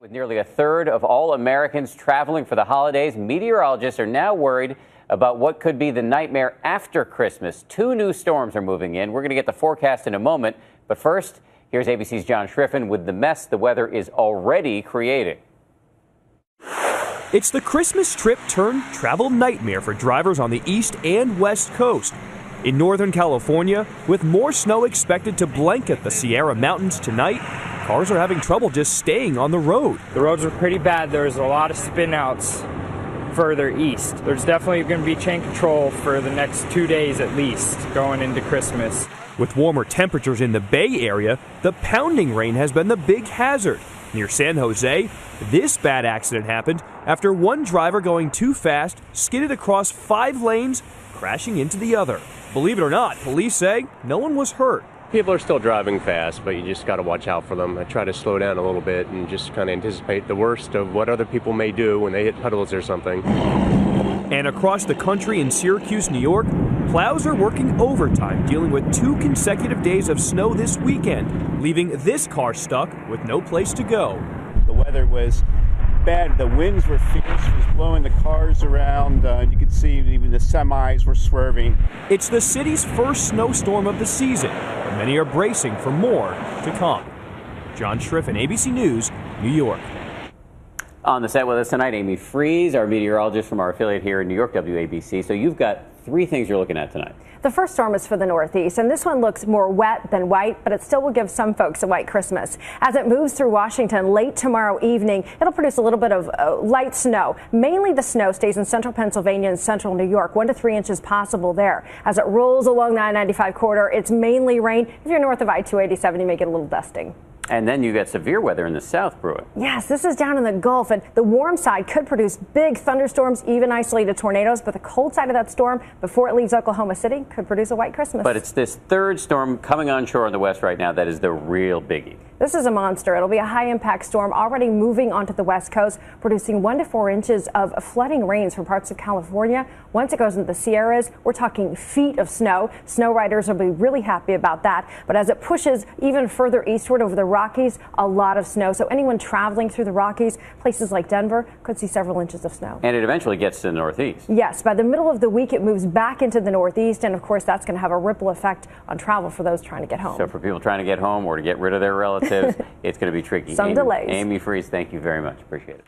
With nearly a third of all Americans traveling for the holidays, meteorologists are now worried about what could be the nightmare after Christmas. Two new storms are moving in. We're going to get the forecast in a moment. But first, here's ABC's John Schriffen with the mess the weather is already creating. It's the Christmas trip turned travel nightmare for drivers on the east and west coast. In Northern California, with more snow expected to blanket the Sierra Mountains tonight, cars are having trouble just staying on the road. The roads are pretty bad. There's a lot of spin-outs further east. There's definitely going to be chain control for the next 2 days at least going into Christmas. With warmer temperatures in the Bay Area, the pounding rain has been the big hazard. Near San Jose, this bad accident happened after one driver going too fast skidded across 5 lanes, crashing into the other. Believe it or not, police say no one was hurt. People are still driving fast, but you just got to watch out for them. I try to slow down a little bit and just kind of anticipate the worst of what other people may do when they hit puddles or something. And across the country in Syracuse, New York, plows are working overtime dealing with 2 consecutive days of snow this weekend, leaving this car stuck with no place to go. The weather was bad. The winds were fierce. It was blowing the cars around. You could see even the semis were swerving. It's the city's first snowstorm of the season, but many are bracing for more to come. John Schriffen, ABC News, New York. On the set with us tonight, Amy Freeze, our meteorologist from our affiliate here in New York, WABC. So you've got 3 things you're looking at tonight. The first storm is for the Northeast, and this one looks more wet than white, but it still will give some folks a white Christmas. As it moves through Washington late tomorrow evening, it'll produce a little bit of light snow. Mainly the snow stays in central Pennsylvania and central New York, 1 to 3 inches possible there. As it rolls along the I-95 corridor, it's mainly rain. If you're north of I-287, you may get a little dusting. And then you got severe weather in the south brewing. Yes, this is down in the Gulf, and the warm side could produce big thunderstorms, even isolated tornadoes. But the cold side of that storm, before it leaves Oklahoma City, could produce a white Christmas. But it's this third storm coming onshore in the west right now that is the real biggie. This is a monster. It'll be a high-impact storm already moving onto the west coast, producing 1 to 4 inches of flooding rains from parts of California. Once it goes into the Sierras, we're talking feet of snow. Snow riders will be really happy about that. But as it pushes even further eastward over the Rockies, a lot of snow. So anyone traveling through the Rockies, places like Denver, could see several inches of snow. And it eventually gets to the Northeast. Yes, by the middle of the week, it moves back into the Northeast. And of course, that's going to have a ripple effect on travel for those trying to get home. So for people trying to get home or to get rid of their relatives, it's going to be tricky. Some delays. Amy Freeze, thank you very much. Appreciate it.